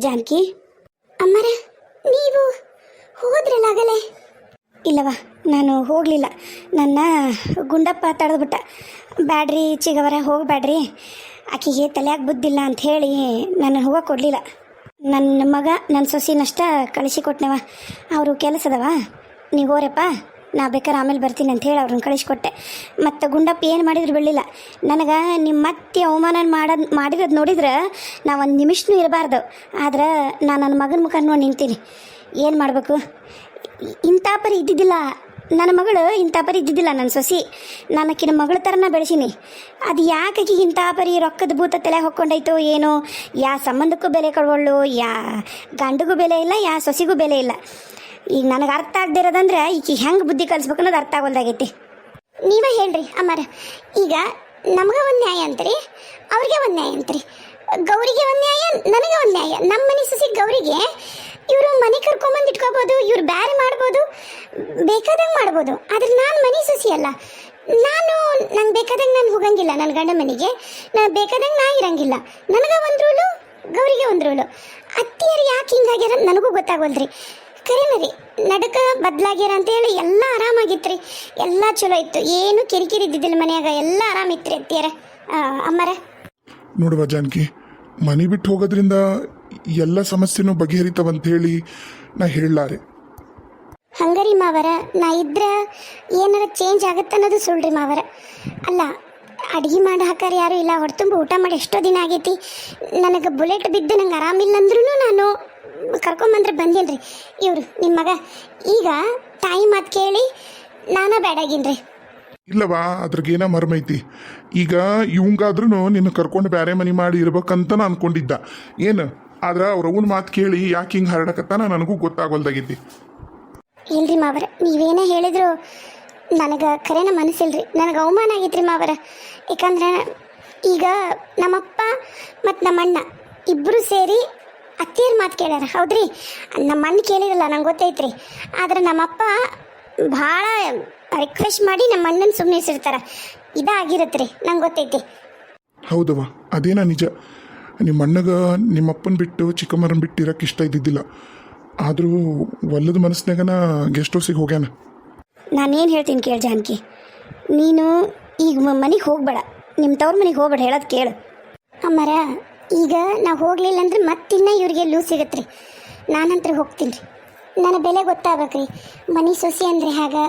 ಜಾನಕಿ ಅಮ್ಮರ ನೀವು ಹೋದ್ರಲ್ಲಾಗಲೇ? ಇಲ್ಲವ, ನಾನು ಹೋಗಲಿಲ್ಲ. ನನ್ನ ಗುಂಡಪ್ಪ ತಡೆದ್ಬಿಟ್ಟ. ಬ್ಯಾಡ್ರಿ ಚಿಗವರ ಹೋಗಬೇಡ್ರಿ, ಆಕೆಗೆ ತಲೆಯಾಗ ಬುದ್ಧಿಲ್ಲ ಅಂಥೇಳಿ ನನ್ನ ಹೋಗಕ್ಕೆ ಕೊಡಲಿಲ್ಲ. ನನ್ನ ಮಗ ನನ್ನ ಸೊಸಿನಷ್ಟ ಕಳಿಸಿಕೊಟ್ನವ. ಅವರು ಕೆಲಸದವ, ನೀವು ಹೋರಪ್ಪ, ನಾ ಬೇಕಾದ್ರೆ ಆಮೇಲೆ ಬರ್ತೀನಿ ಅಂತ ಹೇಳಿ ಅವ್ರನ್ನ ಕಳಿಸ್ಕೊಟ್ಟೆ. ಮತ್ತು ಗುಂಡಪ್ಪ ಏನು ಮಾಡಿದ್ರು ಬಿಡಲಿಲ್ಲ ನನಗೆ. ನಿಮ್ಮ ಮತ್ತೆ ಅವಮಾನ ಮಾಡಿರೋದು ನೋಡಿದ್ರೆ ನಾ ಒಂದು ನಿಮಿಷನೂ ಇರಬಾರ್ದು. ಆದ್ರೆ ನಾನು ನನ್ನ ಮಗನ ಮುಖ ನೋಡಿ ನಿಂತೀನಿ. ಏನು ಮಾಡಬೇಕು? ಇಂಥ ಪರಿ ಇದ್ದಿದ್ದಿಲ್ಲ ನನ್ನ ಮಗಳು, ಇಂಥ ಪರಿ ಇದ್ದಿದ್ದಿಲ್ಲ ನನ್ನ ಸೊಸಿ. ನಾನು ಆಕಿನ ಮಗಳ ಥರನ ಬೆಳೆಸೀನಿ. ಅದು ಯಾಕೆ ಆಕಿಗೆ ಇಂಥ ಪರಿ ರೊಕ್ಕದ ಭೂತ ತಲೆ ಹೊಕ್ಕೊಂಡೈತೋ ಏನೋ. ಯಾ ಸಂಬಂಧಕ್ಕೂ ಬೆಲೆ ಕೊಡವಳು, ಯಾ ಗಂಡಿಗೂ ಬೆಲೆ ಇಲ್ಲ, ಯಾ ಸೊಸಿಗೂ ಬೆಲೆ ಇಲ್ಲ. ಈಗ ನನಗೆ ಅರ್ಥ ಆಗದೆ ಇರೋದಂದ್ರೆ ಈಕೆ ಹೆಂಗೆ ಬುದ್ಧಿ ಕಲಿಸ್ಬೇಕು ಅನ್ನೋದು ಅರ್ಥ ಆಗೋಲ್ದಾಗೈತಿ. ನೀವೇ ಹೇಳ್ರಿ ಅಮ್ಮಾರ, ಈಗ ನಮಗೆ ಒಂದು ನ್ಯಾಯ ಅಂತೀರಿ, ಅವ್ರಿಗೆ ಒಂದು ನ್ಯಾಯ ಅಂತೀರಿ. ಗೌರಿಗೆ ಒಂದು ನ್ಯಾಯ, ನನಗೆ ಒಂದು ನ್ಯಾಯ. ನಮ್ಮ ಮನೆ ಸೊಸಿ ಗೌರಿಗೆ ಇವರು ಮನೆ ಕರ್ಕೊಂಬಂದು ಇಟ್ಕೋಬೋದು, ಇವ್ರು ಬ್ಯಾರೆ ಮಾಡ್ಬೋದು, ಬೇಕಾದಂಗೆ ಮಾಡ್ಬೋದು. ಆದ್ರೆ ನಾನು ಮನೆ ಸೊಸಿ ಅಲ್ಲ. ನಂಗೆ ಬೇಕಾದಂಗೆ ನಾನು ಹೋಗಂಗಿಲ್ಲ ನನ್ನ ಗಂಡ ಮನೆಗೆ. ನಾನು ಬೇಕಾದಂಗೆ ನಾ ಇರಂಗಿಲ್ಲ. ನನಗೆ ಒಂದು ರೂಲು, ಗೌರಿಗೆ ಒಂದು ರೂಲು. ಅತ್ತಿಯರು ಯಾಕೆ ಹಿಂಗಾಗ್ಯಾರ ನನಗೂ ಗೊತ್ತಾಗೋಲ್ರಿ. ಕರೆನ ರೀ, ನಡಕ ಬದಲಾಗ್ಯಾರ ಅಂತೇಳಿ ಎಲ್ಲ ಆರಾಮಾಗಿತ್ತು ರೀ. ಎಲ್ಲ ಚಲೋ ಇತ್ತು, ಏನು ಕಿರಿಕಿರಿ ಇದ್ದಿದ್ದಿಲ್ಲ ಮನ್ಯಾಗ. ಎಲ್ಲ ಆರಾಮಿತ್ತು ರೀ ಅತ್ತಿಯರ. ಅಮ್ಮರ ನೋಡುವ ಜಾನಕಿ, ಮನೆ ಬಿಟ್ಟು ಹೋಗೋದ್ರಿಂದ ಎಲ್ಲ ಸಮಸ್ಯೆನೂ ಬಗೆಹರಿತಾವಂತ ಹೇಳಿ ನಾ ಹೇಳಲಾರೆ. ಹಂಗರಿ ಮಾವರ, ನಾ ಇದ್ರೆ ಏನಾರ ಚೇಂಜ್ ಆಗುತ್ತೆ ಅನ್ನೋದು ಸುಳ್ರಿ ಮಾವರ. ಅಲ್ಲ, ಅಡುಗೆ ಮಾಡಿ ಹಾಕಾರ ಯಾರು ಇಲ್ಲ, ಹೊರತುಂಬ ಊಟ ಮಾಡಿ ಎಷ್ಟೋ ದಿನ ಆಗೈತಿ. ನನಗೆ ಬುಲೆಟ್ ಬಿದ್ದು ನಂಗೆ ಆರಾಮಿಲ್ಲ ಅಂದ್ರೂ ನಾನು ಕರ್ಕೊಂಬಂದ್ರೆ ಬಂದೀನಿ ರೀ. ಇವರು ನಿಮ್ಮ ಮಗ ಈಗ ತಾಯಿ ಮಾತು ಕೇಳಿ ನಾನೇ ಬೇಡಾಗಿನ್ರಿ. ಇಲ್ಲವಾ, ಅದ್ರಾಗೇನ ಮರ್ಮೈತಿ. ಈಗ ಇವಂಗಾದ್ರೂ ನಿನ್ನ ಕರ್ಕೊಂಡು ಬೇರೆ ಮನೆ ಮಾಡಿ ಇರ್ಬೇಕಂತ ನಾನು ಅನ್ಕೊಂಡಿದ್ದ. ಏನು ಆದ್ರೆ ಅವ್ರ ಅವನ ಮಾತು ಕೇಳಿ ಯಾಕೆ ಹಿಂಗೆ ಹರಡಕತ್ತಾನ ನನಗೂ ಗೊತ್ತಾಗೋಲ್ದಾಗೈತಿ. ಇಲ್ರಿ ಮಾವರ, ನೀವೇನೇ ಹೇಳಿದ್ರು ನನಗೆ ಖರೇನ ಮನಸ್ಸಿಲ್ರಿ. ನನಗೆ ಅವಮಾನ ಆಗೈತ್ರಿ ಮಾವರ. ಯಾಕಂದ್ರೆ ಈಗ ನಮ್ಮಪ್ಪ ಮತ್ತು ನಮ್ಮಣ್ಣ ಇಬ್ಬರು ಸೇರಿ ಅತ್ತಿಯರ ಮಾತು ಕೇಳ್ಯಾರ, ಹೌದ್ರಿ. ನಮ್ಮ ಅಣ್ಣ ಕೇಳಿರಲ್ಲ, ನಂಗೆ ಗೊತ್ತೈತ್ರಿ. ಆದ್ರೆ ನಮ್ಮಪ್ಪ ಭಾಳ ರಿಕ್ವೆಸ್ಟ್ ಮಾಡಿ ನಮ್ಮ ಅಣ್ಣನ ಸುಮ್ಮನೆ ಇಸಿರ್ತಾರೆ. ಇದಾಗಿರತ್ತೆ ರೀ, ನಂಗೆ ಗೊತ್ತೈತಿ. ಹೌದವ, ಅದೇನ ನಿಜ. ನಿಮ್ಮ ಅಣ್ಣಗ ನಿಮ್ಮಪ್ಪನ ಬಿಟ್ಟು ಚಿಕ್ಕಮ್ಮರನ್ನ ಬಿಟ್ಟು ಇರಕ್ಕೆ ಇಷ್ಟ ಇದ್ದಿದ್ದಿಲ್ಲ. ಆದರೂ ಒಲ್ಲದ ಮನಸ್ಸಿನಾಗನ ಗೆಸ್ಟ್ ಹೌಸಿಗೆ ಹೋಗ್ಯಾನ. ನಾನೇನು ಹೇಳ್ತೀನಿ ಕೇಳಿ ಜಾನಕಿ, ನೀನು ಈಗ ಮನೆಗೆ ಹೋಗ್ಬೇಡ, ನಿಮ್ಮ ತವ್ರ ಮನೆಗೆ ಹೋಗ್ಬೇಡ, ಹೇಳೋದು ಕೇಳು. ಅಮ್ಮರ, ಈಗ ನಾವು ಹೋಗಲಿಲ್ಲ ಅಂದ್ರೆ ಮತ್ತಿನ್ನ ಇವ್ರಿಗೆ ಲೂಸ್ ಸಿಗತ್ತೆ ರೀ. ನಾನಂತರ ಹೋಗ್ತೀನಿ ರೀ. ನನ್ನ ಬೆಲೆ ಗೊತ್ತಾಗ್ಬೇಕು ರೀ. ಮನೆ ಸೊಸೆ ಅಂದರೆ ಹೇಗೆ,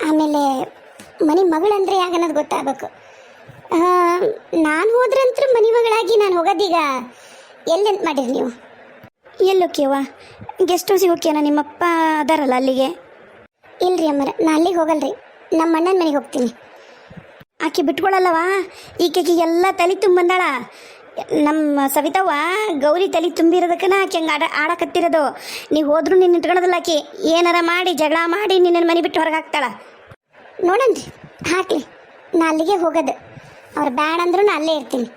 ಆಮೇಲೆ ಮನೆ ಮಗಳಂದ್ರೆ ಹೇಗೆ ಅನ್ನೋದು ಗೊತ್ತಾಗಬೇಕು. ನಾನು ಹೋದ್ರಂತೂ ಮನೆ ಮಗಳಾಗಿ ನಾನು ಹೋಗೋದೀಗ ಎಲ್ಲೆಂತ ಮಾಡಿರಿ ನೀವು? ಎಲ್ಲೋಕ್ಯವ? ಗೆಸ್ಟ್ ಹೌಸಿಗೆ ಹೋಗ್ಯಾನ ನಿಮ್ಮಪ್ಪ ಅದಾರಲ್ಲ ಅಲ್ಲಿಗೆ? ಇಲ್ರಿ ಅಮ್ಮರ, ನಾ ಅಲ್ಲಿಗೆ ಹೋಗಲ್ರಿ, ನಮ್ಮ ಅಣ್ಣನ ಮನೆಗೆ ಹೋಗ್ತೀನಿ. ಆಕೆ ಬಿಟ್ಕೊಳಲ್ಲವಾ, ಈಕೆಗೆ ಎಲ್ಲ ತಲೆ ತುಂಬಂದಾಳ. ನಮ್ಮ ಸವಿತವ್ವ ಗೌರಿ ತಲೆ ತುಂಬಿರೋದಕ್ಕನ ಆಕೆ ಹಂಗೆ ಆಡಕತ್ತಿರೋದು. ನೀವು ಹೋದ್ರೂ ನಿನ್ನ ಇಟ್ಕೊಳೋದಿಲ್ಲ ಆಕೆ. ಏನಾರ ಮಾಡಿ ಜಗಳ ಮಾಡಿ ನಿನ್ನ ಮನೆ ಬಿಟ್ಟು ಹೊರಗೆ ಹಾಕ್ತಾಳ. ನೋಡನ್ರಿ, ಹಾಕ್ಲಿ, ನಾ ಅಲ್ಲಿಗೆ ಹೋಗೋದು. ಅವ್ರು ಬ್ಯಾಡ ಅಂದ್ರೂ ನಾ ಅಲ್ಲೇ ಇರ್ತೀನಿ.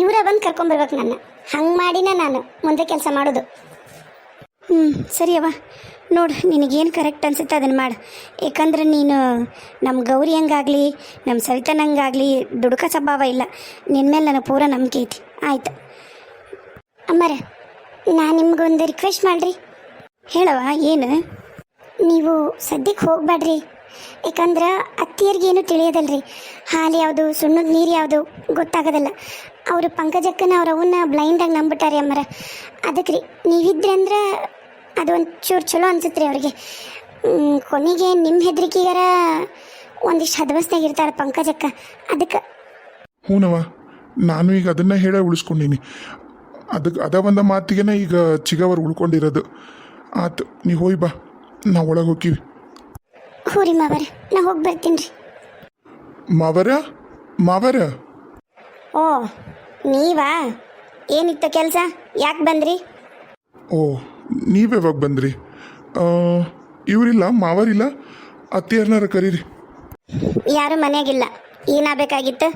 ಇವರೇ ಬಂದು ಕರ್ಕೊಂಬರ್ಬೇಕು ನನ್ನ. ಹಂಗೆ ಮಾಡಿನ ನಾನು ಮುಂದೆ ಕೆಲಸ ಮಾಡೋದು. ಸರಿಯವ್ವ, ನೋಡು, ನಿನಗೇನು ಕರೆಕ್ಟ್ ಅನ್ಸುತ್ತೆ ಅದನ್ನು ಮಾಡು. ಏಕೆಂದ್ರೆ ನೀನು ನಮ್ಮ ಗೌರಿ ಹಂಗಾಗಲಿ ನಮ್ಮ ಸವಿತನಂಗಾಗಲಿ ದುಡುಕ ಸ್ವಭಾವ ಇಲ್ಲ. ನಿನ್ನ ಮೇಲೆ ನನಗೆ ಪೂರ ನಂಬಿಕೆ ಐತಿ. ಆಯ್ತು ಅಮ್ಮರ, ನಾನು ನಿಮ್ಗೊಂದು ರಿಕ್ವೆಸ್ಟ್ ಮಾಡ್ರಿ. ಹೇಳವ, ಏನು? ನೀವು ಸದ್ಯಕ್ಕೆ ಹೋಗ್ಬೇಡ್ರಿ. ಯಾಕಂದ್ರೆ ಅತ್ತಿಯರಿಗೇನು ತಿಳಿಯೋದಲ್ರಿ. ಹಾಲು ಯಾವುದು, ಸುಣ್ಣದ ನೀರು ಯಾವುದು ಗೊತ್ತಾಗೋದಲ್ಲ. ಅವರು ಪಂಕಜಕ್ಕನ ಅವ್ರ ಅವನ್ನ ಬ್ಲೈಂಡಾಗಿ ನಂಬಿಟ್ಟಾರೆ ಅಮ್ಮರ. ಅದಕ್ಕೆ ರೀ, ನೀವಿದ್ರಿ ಅಂದ್ರೆ ಅದೊಂದು ಚೂರು ಚಲೋ ಅನ್ಸುತ್ತೆ ರೀ ಅವ್ರಿಗೆ. ಕೊನೆಗೆ ನಿಮ್ಮ ಹೆದರಿಕೆಗಾರ ಒಂದಿಷ್ಟು ಹದವಸ್ನಾಗ ಇರ್ತಾರೆ ಪಂಕಜಕ್ಕ. ಅದಕ್ಕೆ ಹೂನವ, ನಾನು ಈಗ ಅದನ್ನ ಹೇಳ ಉಳಿಸ್ಕೊಂಡೀನಿ. ಅದ ಒಂದು ಮಾತಿಗೆನ ಈಗ ಚಿಗವರು ಉಳ್ಕೊಂಡಿರೋದು. ಆತು, ನೀವು ಹೋಯ್ ಬಾ, ನಾವು ಒಳಗೆ ಹೋಗ್ತೀವಿ. ಹ್ಞೂ ರೀ ಮಾವರ, ನಾ ಹೋಗಿ ಬರ್ತೀನಿ ರೀ. ಮಾವರ ಓ, ನೀವಾ? ಏನಿತ್ತ ಕೆಲಸ? ಯಾಕೆ ಬಂದ್ರಿ? ಓ, ನೀವ್ಯಾವಾಗ ಬಂದ್ರಿ? ಇವರಿಲ್ಲ, ಮಾವರಿಲ್ಲ, ಅತ್ತಿಯರ್ನಾರ ಕರೀರಿ. ಯಾರು ಮನೆಯಾಗಿಲ್ಲ. ಏನಾಗಬೇಕಾಗಿತ್ತು?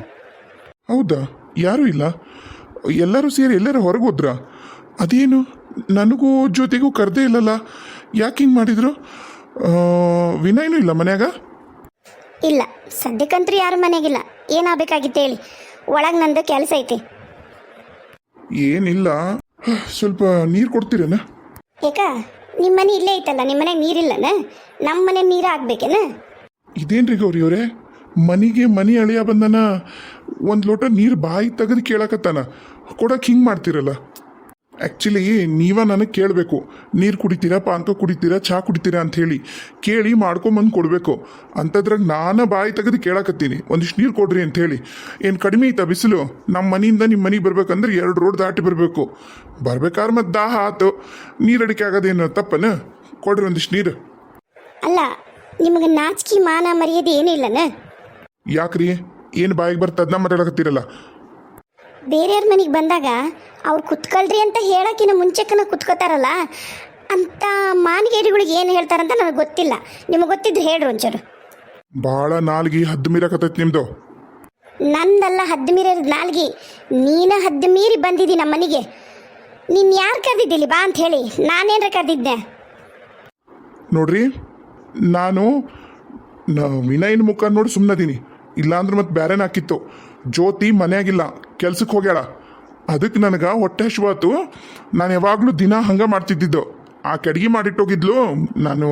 ಹೌದಾ, ಯಾರೂ ಇಲ್ಲ? ಎಲ್ಲರೂ ಸೇರಿ ಎಲ್ಲರೂ ಹೊರಗೆ ಹೋದ್ರಾ? ಅದೇನು ನನಗೂ ಜೊತೆಗೂ ಕರೆದೇ ಇಲ್ಲಲ್ಲ, ಯಾಕೆ ಹಿಂಗೆ ಮಾಡಿದ್ರು? ವಿನಯನೂ ಇಲ್ಲ ಮನ್ಯಾಗ? ಇಲ್ಲ, ಸದ್ಯಕ್ಕಂತೂ ಯಾರು ಮನೆಯಾಗಿಲ್ಲ. ಏನಾಗಬೇಕಾಗಿತ್ತು ಹೇಳಿ, ಒಳಗೆ ನಂದು ಕೆಲಸ ಐತಿ. ಏನಿಲ್ಲ, ಸ್ವಲ್ಪ ನೀರು ಕೊಡ್ತೀರೇನ? ಏಕ ನಿಮ್ಮ ಮನೆ ಇಲ್ಲೇ ಐತಲ್ಲ, ನಿಮ್ಮ ಮನೆಗೆ ನೀರಿಲ್ಲನ? ನಮ್ಮ ಮನೆ ನೀರು ಆಗ್ಬೇಕೇನ? ಇದೇನ್ರಿ ಗೌರಿ ಅವರೇ, ಮನೆಗೆ ಮನಿ ಅಳಿಯ ಬಂದನ, ಒಂದು ಲೋಟ ನೀರು ಬಾಯಿ ತೆಗೆದು ಕೇಳಕತ್ತಾನ, ಕೊಡಕ್ಕೆ ಹಿಂಗೆ ಮಾಡ್ತೀರಲ್ಲ. ಆ್ಯಕ್ಚುಲಿ ನೀವ ನನಗೆ ಕೇಳಬೇಕು, ನೀರು ಕುಡಿತೀರಾ, ಪಾನಕ ಕುಡಿತೀರಾ, ಚಹಾ ಕುಡಿತೀರಾ ಅಂತ ಹೇಳಿ ಕೇಳಿ ಮಾಡ್ಕೊಂಬಂದು ಕೊಡಬೇಕು. ಅಂಥದ್ರಾಗ ನಾನು ಬಾಯಿ ತೆಗೆದು ಕೇಳಕತ್ತೀನಿ ಒಂದಿಷ್ಟು ನೀರು ಕೊಡ್ರಿ ಅಂತ ಹೇಳಿ. ಏನು ಕಡಿಮೆ ಐತಾ ಬಿಸಿಲು? ನಮ್ಮ ಮನೆಯಿಂದ ನಿಮ್ಮ ಮನೆಗೆ ಬರ್ಬೇಕಂದ್ರೆ 2 ರೋಡ್ ದಾಟಿ ಬರಬೇಕು. ಬರ್ಬೇಕಾದ್ರೆ ಮತ್ತೆ ದಾಹ ಆತು, ನೀರು ಅಡಿಕೆ ಆಗೋದೇನು ತಪ್ಪನ? ಕೊಡ್ರಿ ಒಂದಿಷ್ಟು ನೀರು. ಅಲ್ಲ, ನಿಮಗೆ ನಾಚಿಕೆ ಮಾನ ಮರ್ಯಾದೆ ಏನೂ ಇಲ್ಲನ? ಯಾಕ್ರಿ, ಏನು ಬಾಯಿಗೆ ಬರ್ತದೆ ಅದನ್ನ ಮಾತಾಡಕತ್ತೀರಲ್ಲ? ಬೇರೆಯವ್ರ ಮನೆಗೆ ಬಂದಾಗ ಅವ್ರು ಕುತ್ಕೊಳ್ರಿ ಅಂತ ಹೇಳೋಕ್ಕಿಂತ ಮುಂಚೆಕ್ಕನ ಕುತ್ಕೋತಾರಲ್ಲ, ಅಂತ ಮಾನಗೇಡಿಗಳಿಗೆ ಏನು ಹೇಳ್ತಾರಂತ ನನಗೆ ಗೊತ್ತಿಲ್ಲ. ನಿಮಗೆ ಗೊತ್ತಿದ್ದು ಹೇಳ್ರಿ ಒಂಚೂರು. ಭಾಳ ನಾಲ್ಗಿ ಹದ್ದು ಮೀರಕತ್ತೈತಿ ನಿಮ್ಮದು. ನಂದಲ್ಲ ಹದ್ದು ಮೀರಿದ ನಾಲ್ಗಿ, ನೀನ ಹದ್ದು ಮೀರಿ ಬಂದಿದ್ದಿ ನಮ್ಮ ಮನೆಗೆ. ನೀನು ಯಾರು ಕರೆದಿದ್ದಿಲ್ಲಿ ಬಾ ಅಂತ ಹೇಳಿ? ನಾನೇನ್ರ ಕರೆದಿದ್ದೆ? ನೋಡ್ರಿ, ನಾನು ವಿನಯನ ಮುಖ ನೋಡಿ ಸುಮ್ಮನದೀನಿ, ಇಲ್ಲಾಂದ್ರೆ ಮತ್ತೆ ಬೇರೆನ ಹಾಕಿತ್ತು. ಜ್ಯೋತಿ ಮನೆಯಾಗಿಲ್ಲ, ಕೆಲ್ಸಕ್ಕೆ ಹೋಗ್ಯಾಳ. ಅದಕ್ಕೆ ನನಗೆ ಹೊಟ್ಟೆ ಹಶ್ವಾತು. ನಾನು ಯಾವಾಗಲೂ ದಿನ ಹಂಗೆ ಮಾಡ್ತಿದ್ದಿದ್ದು. ಆ ಕಡ್ಗೆ ಮಾಡಿಟ್ಟೋಗಿದ್ಲು, ನಾನು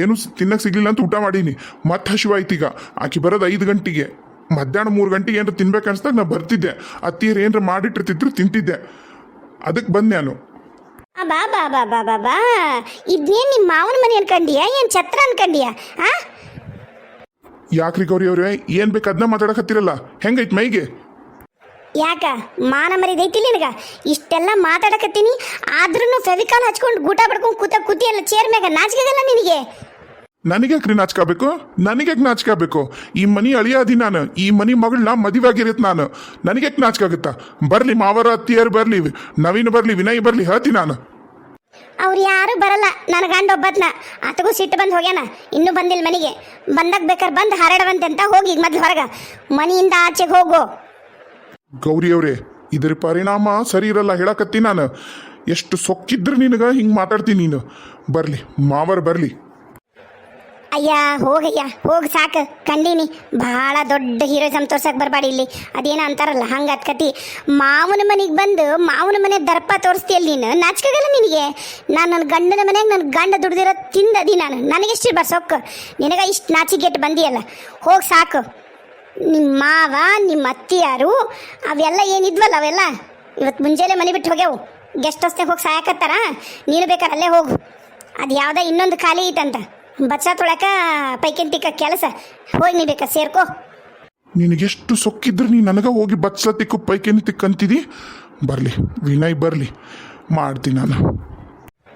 ಏನು ತಿನ್ನಕ್ಕೆ ಸಿಗಲಿಲ್ಲ ಅಂತ ಊಟ ಮಾಡೀನಿ. ಮತ್ತೆ ಹಶ್ವಾಯ್ತು. ಈಗ ಆಕೆ ಬರೋದು 5 ಗಂಟೆಗೆ, ಮಧ್ಯಾಹ್ನ 3 ಗಂಟೆಗೆ ಏನಾರ ತಿನ್ಬೇಕು ಅನ್ಸ್ದಾಗ ನಾನು ಬರ್ತಿದ್ದೆ. ಅತ್ತಿಯರು ಏನಾರ ಮಾಡಿಟ್ಟಿರ್ತಿದ್ರು ತಿಂತಿದ್ದೆ. ಅದಕ್ಕೆ ಬಂದೆ ನಾನು. ಬಾ ಬಾ ಬಾ ಬಾ ಬಾ ಬಾ, ಇದ್ನೇನು ನಿಮ್ಮ ಮಾವನ ಮನೆ ಅನ್ಕಂಡಿಯಾ, ಏನು ಛತ್ರ ಅನ್ಕಂಡಿಯಾ? ಯಾಕ್ರಿ ಗೌರಿ ಅವ್ರೆ, ಏನು ಬೇಕು ಅದನ್ನ ಮಾತಾಡಕತ್ತೀರಲ್ಲ? ಹೆಂಗೈತೆ ಮೈಗೆ? ಯಾಕ ಮಾನ ಮರಿದೈತಿ ನಿನಗ? ಇಷ್ಟೆಲ್ಲ ಮಾತಾಡಕತ್ತೀನಿ, ಆದ್ರೂ ಫೆವಿಕಾಲ್ ಹಚ್ಕೊಂಡು ಗೂಟ ಬಡ್ಕೊಂಡು ಕೂತಿಯಲ್ಲ ಚೇರ್ ಮ್ಯಾಗ, ನಾಚಿಕೆಗಲ್ಲ ನಿನಗೆ? ನನಗ್ಯಾಕ್ರಿ ನಾಚ್ಕೋಬೇಕು? ನನಗ್ಯಾಕೆ ನಾಚ್ಕೋಬೇಕು? ಈ ಮನಿ ಅಳಿಯಾದಿ ನಾನು, ಈ ಮನಿ ಮಗಳನ್ನ ಮದುವೆ ಆಗಿರತ್ತೆ ನಾನು. ನನಗ್ಯಾಕೆ ನಾಚ್ಕಾಗುತ್ತಾ? ಬರಲಿ ಮಾವರ ಅತ್ತಿಯರು ಬರಲಿ, ನವೀನ್ ಬರಲಿ, ವಿನಯ್ ಬರಲಿ, ಹೇಳ್ತೀನಿ ನಾನು. ಅವ್ರು ಯಾರು ಬರಲ್ಲ, ನನ್ನ ಗಂಡ ಒಬ್ಬತ್ನ. ಆತಗೂ ಸಿಟ್ಟು ಬಂದು ಹೋಗ್ಯಾನ, ಇನ್ನೂ ಬಂದಿಲ್ಲ ಮನೆಗೆ. ಬಂದಾಗ ಬೇಕಾದ್ರೆ ಬಂದು ಹಾರಾಡವಂತೆ ಅಂತ ಹೋಗಿ ಮೊದ್ಲು ಹೊರಗೆ, ಮನೆಯಿಂದ ಆಚೆಗೆ ಹೋಗು. ಗೌರಿ ಅವರೇ, ಇದರ ಪರಿಣಾಮ ಸರಿ ಇರಲ್ಲ ಹೇಳಕತ್ತೀನಿ ನಾನು. ಎಷ್ಟು ಸೊಕ್ಕಿದ್ರೆ ನಿನಗೆ ಹಿಂಗೆ ಮಾತಾಡ್ತೀನಿ ನೀನು. ಬರಲಿ ಮಾವರ್ ಬರಲಿ. ಅಯ್ಯ ಹೋಗಯ್ಯ ಹೋಗಿ, ಸಾಕು ಕಂಡೀನಿ. ಭಾಳ ದೊಡ್ಡ ಹೀರೋಯಿಸಮ್ ತೋರ್ಸಕ್ಕೆ ಬರಬೇಡಿ ಇಲ್ಲಿ. ಅದೇನೋ ಅಂತಾರಲ್ಲ ಹಂಗೆ ಅತ್ಕತಿ. ಮಾವನ ಮನೆಗೆ ಬಂದು ಮಾವನ ಮನೆ ದರ್ಪ ತೋರಿಸ್ತೀಯಲ್ಲ ನೀನು, ನಾಚಿಕೆಗಲ್ಲ ನಿನಗೆ? ನಾನು ನನ್ನ ಗಂಡನ ಮನೆಯಾಗ ನನ್ನ ಗಂಡ ದುಡ್ದಿರೋ ತಿಂದದಿ ನಾನು. ನನಗೆಷ್ಟು ಸೊಕ್ಕು ನಿನಗೆ? ಇಷ್ಟು ನಾಚಿಗೆಟ್ಟು ಬಂದಿಯಲ್ಲ, ಹೋಗಿ ಸಾಕು. ನಿಮ್ಮ ಮಾವ, ನಿಮ್ಮ ಅತ್ತಿಯಾರು ಅವೆಲ್ಲ ಏನಿದ್ವಲ್ಲ ಅವೆಲ್ಲ ಇವತ್ತು ಮುಂಜಾನೆ ಮನೆ ಬಿಟ್ಟು ಹೋಗ್ಯಾವು. ಗೆಸ್ಟ್ ಹೌಸ್ನಾಗ ಹೋಗಿ ಸಾಯಕತ್ತಾರ. ನೀನು ಬೇಕಾದ್ರೆ ಅಲ್ಲೇ ಹೋಗು. ಅದು ಯಾವುದೋ ಇನ್ನೊಂದು ಖಾಲಿ ಐತಂತ, ಬಚ್ಚ ತೊಳಕ ಪೈಕಿನ ತಿಕ್ಕ ಕೆಲಸ. ಹೋಗಿ ನೀ ಬೇಕಾ ಸೇರ್ಕೋ. ನಿನಗೆಷ್ಟು ಸೊಕ್ಕಿದ್ರೆ ನೀನು ನನಗೆ ಹೋಗಿ ಬಚ್ಚ ತಿಕ್ಕು ಪೈಕೇನು ತಿಕ್ಕಂತಿದಿ? ಬರಲಿ ವಿನಯ್ ಬರಲಿ, ಮಾಡ್ತೀನಿ ನಾನು.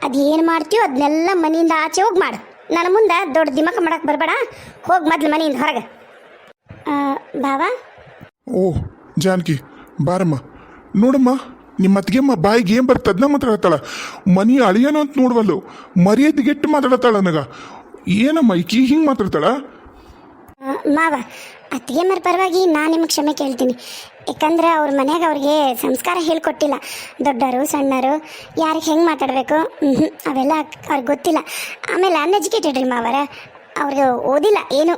ಅದೇನು ಮಾಡ್ತೀವೋ ಅದನ್ನೆಲ್ಲ ಮನೆಯಿಂದ ಆಚೆ ಹೋಗಿ ಮಾಡು. ನನ್ನ ಮುಂದೆ ದೊಡ್ಡ ದಿಮಾಕ ಮಾಡಕ್ಕೆ ಬರಬೇಡ. ಹೋಗಿ ಮೊದ್ಲು ಮನೆಯಿಂದ ಹೊರಗೆ. ಬಾವಾ, ಓ ಜಾನಕಿ ಬಾರಮ್ಮ. ನೋಡಮ್ಮ, ನಿಮ್ಮ ಅತ್ತಿಗೆಮ್ಮ ಬಾಯಿಗೆ ಏನು ಬರ್ತದೆ ಅದನ್ನ ಮಾತಾಡತ್ತಾಳ. ಮನಿ ಅಳಿಯನೋ ಅಂತ ನೋಡ್ವಲ್ಲು, ಮರ್ಯಾದೆಗೆಟ್ಟು ಮಾತಾಡತ್ತಾಳ ನನಗ. ಏನಮ್ಮ ಈಕಿ ಹಿಂಗೆ ಮಾತಾಡ್ತಾಳ? ಮಾವ, ಅತ್ತಿಗೆ ಮರ ಪರವಾಗಿ ನಾನು ನಿಮಗೆ ಕ್ಷಮೆ ಕೇಳ್ತೀನಿ. ಯಾಕಂದ್ರೆ ಅವ್ರ ಮನೆಯಾಗ ಅವ್ರಿಗೆ ಸಂಸ್ಕಾರ ಹೇಳ್ಕೊಟ್ಟಿಲ್ಲ. ದೊಡ್ಡವರು ಸಣ್ಣರು ಯಾರಿಗೆ ಹೆಂಗೆ ಮಾತಾಡಬೇಕು ಅವೆಲ್ಲ ಅವ್ರಿಗೆ ಗೊತ್ತಿಲ್ಲ. ಆಮೇಲೆ ಅನ್ಎಜುಕೇಟೆಡ್ ರೀ ಮಾವರ, ಅವ್ರಿಗೆ ಓದಿಲ್ಲ ಏನು.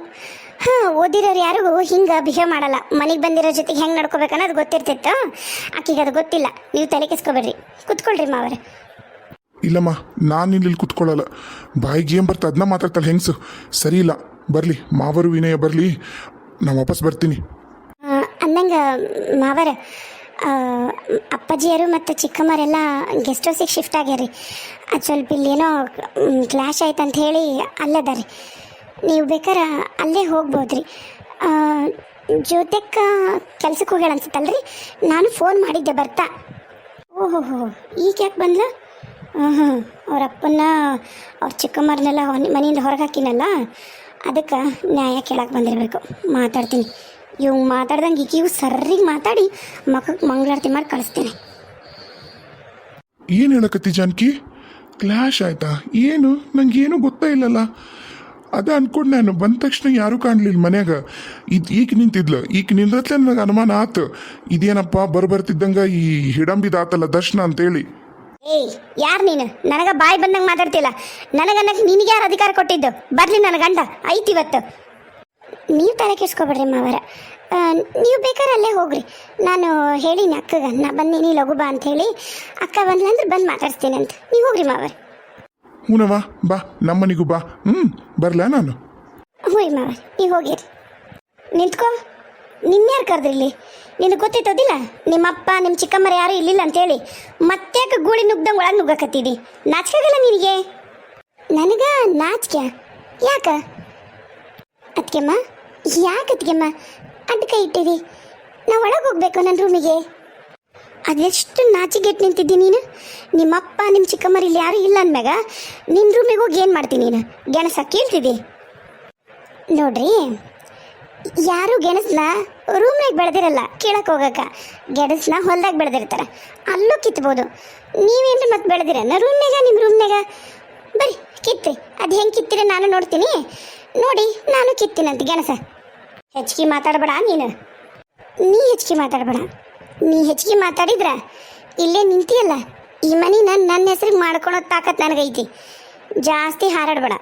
ಓದಿರೋರು ಯಾರಿಗೂ ಹಿಂಗೆ ಬಿಹೇವ್ ಮಾಡಲ್ಲ. ಮನೆಗೆ ಬಂದಿರೋ ಜೊತೆಗೆ ಹೆಂಗೆ ನಡ್ಕೋಬೇಕು ಅನ್ನೋದು ಗೊತ್ತಿರ್ತಿತ್ತು. ಆಕೆಗೆ ಅದು ಗೊತ್ತಿಲ್ಲ. ನೀವು ತಲೆ ಕೆಸ್ಕೊಬೇಡ್ರಿ, ಕುತ್ಕೊಳ್ರಿ ಮಾವರ. ಇಲ್ಲಮ್ಮ, ನಾನು ಇಲ್ಲಿ ಕುತ್ಕೊಳ್ಳಲ್ಲ. ಬಾಯಿಗೆ ಏನು ಬರ್ತದೆ ಅದನ್ನ ಮಾತಾಡ್ತಾಳೆ ಹೆಂಗ್ಸು. ಸರಿ ಇಲ್ಲ, ಬರಲಿ ಮಾವರು ವಿನಯ ಬರಲಿ, ನಾನು ವಾಪಸ್ ಬರ್ತೀನಿ. ಅಂದಂಗೆ ಮಾವರ, ಅಪ್ಪಾಜಿಯರು ಮತ್ತು ಚಿಕ್ಕಮ್ಮರೆಲ್ಲ ಗೆಸ್ಟ್ ಹೌಸಿಗೆ ಶಿಫ್ಟ್ ಆಗ್ಯಾರಿ. ಅದು ಸ್ವಲ್ಪ ಇಲ್ಲೇನೋ ಕ್ಲಾಶ್ ಆಯ್ತು ಅಂತ ಹೇಳಿ ಅಲ್ಲದ ರೀ. ನೀವು ಬೇಕಾರೆ ಅಲ್ಲೇ ಹೋಗ್ಬೋದ್ರಿ. ಜೊತೆಗೆ ಕೆಲ್ಸಕ್ಕೆ ಹೋಗ್ಯಾಳ ಅನ್ಸುತ್ತಲ್ರಿ. ನಾನು ಫೋನ್ ಮಾಡಿದ್ದೆ ಬರ್ತಾ. ಓಹೋ, ಈಗ ಯಾಕೆ ಬಂದ್ಲ? ಅವ್ರ ಅಪ್ಪನ್ನ ಅವ್ರ ಚಿಕ್ಕಮ್ಮರನ್ನೆಲ್ಲ ಮನೆಯಿಂದ ಹೊರಗೆ ಹಾಕಿನಲ್ಲ, ಅದಕ್ಕೆ ನ್ಯಾಯ ಕೇಳಕ್ಕೆ ಬಂದಿರಬೇಕು. ಮಾತಾಡ್ತೀನಿ. ಇವ್ ಮಾತಾಡ್ದಂಗೆ ಈಗಿವು ಸರ್ರಿಗೆ ಮಾತಾಡಿ ಮಕ್ಕಕ್ಕೆ ಮಂಗಳಾರತಿ ಮಾಡಿ ಕಳಿಸ್ತೀನಿ. ಏನು ಹೇಳಕತ್ತಿ ಜಾನಕಿ? ಕ್ಲಾಶ್ ಆಯ್ತಾ? ಏನು ನಂಗೇನು ಗೊತ್ತೇ ಇಲ್ಲಲ್ಲ. ಅದ ಅನ್ಕೊಂಡು ನಾನು ಬಂದ ತಕ್ಷಣ ಯಾರೂ ಕಾಣಲಿಲ್ಲ ಮನ್ಯಾಗ. ಈಗ ನಿಂತಿದ್ಲು. ಈಗ ನಿಂದ್ರತ್ಲೆ ನನಗೆ ಅನುಮಾನ ಆತು, ಇದೇನಪ್ಪ ಬರ್ತಿದ್ದಂಗೆ ಈ ಹಿಡಂಬಿದಾತಲ್ಲ ದರ್ಶನ ಅಂತೇಳಿ. ಏಯ್, ಯಾರು ನೀನು? ನನಗೆ ಬಾಯಿ ಬಂದಂಗೆ ಮಾತಾಡ್ತಿಲ್ಲ. ನನಗನ್ನಕ್ಕೆ ನಿನಗೆ ಯಾರು ಅಧಿಕಾರ ಕೊಟ್ಟಿದ್ದು? ಬರಲಿ ನನ್ನ ಗಂಡ ಐತಿ ಇವತ್ತು. ನೀವು ತಲೆ ಕೆಡ್ಸ್ಕೊಬೇಡ್ರಿ ಮಾವರ. ನೀವು ಬೇಕಾದ್ರೆ ಅಲ್ಲೇ ಹೋಗ್ರಿ. ನಾನು ಹೇಳಿನಿ ಅಕ್ಕಗ, ನಾ ಬಂದೀನಿ ಲಘು ಬಾ ಅಂತ ಹೇಳಿ. ಅಕ್ಕ ಬಂದ್ಲ ಅಂದ್ರೆ ಬಂದು ಮಾತಾಡ್ಸ್ತೀನಿ ಅಂತ. ನೀವು ಹೋಗ್ರಿ ಮಾವರ. ಹೂನವ್ವ ಬಾ, ನಮ್ಮನಿಗೂ ಬಾ. ಬರಲಾ ನಾನು? ಹ್ಞೂ ಮಾವರ್, ನೀವು ಹೋಗಿರಿ. ನಿಂತ್ಕೋ. ನಿನ್ಯಾರು ಕರೆದ್ರಿಲ್ಲಿ? ನಿನಗೆ ಗೊತ್ತಿತ್ತೋದಿಲ್ಲ ನಿಮ್ಮಪ್ಪ ನಿಮ್ಮ ಚಿಕ್ಕಮ್ಮರ ಯಾರು ಇಲ್ಲಿಲ್ಲ ಅಂತೇಳಿ. ಮತ್ತ್ಯಾಕೆ ಗೂಳಿ ನುಗ್ದಂಗೆ ಒಳಗೆ ನುಗ್ಗಕತ್ತಿದ್ದಿ? ನಾಚಿಕಾಗಲ್ಲ ನಿನಗೆ? ನನಗೆ ನಾಚಿಕೆ ಯಾಕ ಅತ್ಗೆಮ್ಮ? ಯಾಕೆ ಅತ್ಗೆಮ್ಮ ಅಡ್ಡ ಕೈ ಇಟ್ಟಿರಿ? ನಾ ಒಳಗೆ ಹೋಗ್ಬೇಕು ನನ್ನ ರೂಮಿಗೆ. ಅದೆಷ್ಟು ನಾಚಿಗೆಟ್ಟು ನಿಂತಿದ್ದಿ ನೀನು? ನಿಮ್ಮಪ್ಪ ನಿಮ್ಮ ಚಿಕ್ಕಮ್ಮರು ಇಲ್ಲಿ ಯಾರು ಇಲ್ಲ ಅಂದ್ಮ್ಯಾಗ ನಿನ್ನ ರೂಮಿಗೆ ಹೋಗಿ ಏನು ಮಾಡ್ತೀನಿ ನೀನು? ಗೆಣಸ ಕೀಳ್ತಿದ್ದಿ ನೋಡ್ರಿ. ಯಾರು ಗೆಣಸನ್ನ ರೂಮ್ನಾಗ ಬೆಳೆದಿರಲ್ಲ ಕೀಳಕ್ಕೆ ಹೋಗಕ್ಕೆ. ಗೆಣಸನ್ನ ಹೊಲ್ದಾಗ ಬೆಳೆದಿರ್ತಾರೆ, ಅಲ್ಲೂ ಕಿತ್ಬೋದು. ನೀವೇನ್ರಿ ಮತ್ತೆ ಬೆಳೆದಿರನ್ನ ರೂಮ್ನಾಗ? ನಿಮ್ಮ ರೂಮ್ನಾಗ ಬರ್ರಿ ಕಿತ್ರಿ. ಅದು ಹೆಂಗೆ ಕಿತ್ತಿರ ನಾನು ನೋಡ್ತೀನಿ. ನೋಡಿ ನಾನು ಕಿತ್ತೀನಂತ ಗೆಣಸ. ಹೆಚ್ಚಿಗೆ ಮಾತಾಡಬೇಡ ನೀನು. ನೀ ಹೆಚ್ಚಿಗೆ ಮಾತಾಡಬೇಡ. ನೀ ಹೆಚ್ಚಿಗೆ ಮಾತಾಡಿದ್ರ ಇಲ್ಲೇ ನಿಂತಿಯಲ್ಲ, ಈ ಮನಿ ನನ್ನ ಹೆಸ್ರಿಗೆ ಮಾಡ್ಕೊಳೋ ತಾಕತ್ ನನಗೈತಿ. ಜಾಸ್ತಿ ಹಾರಾಡಬೇಡ.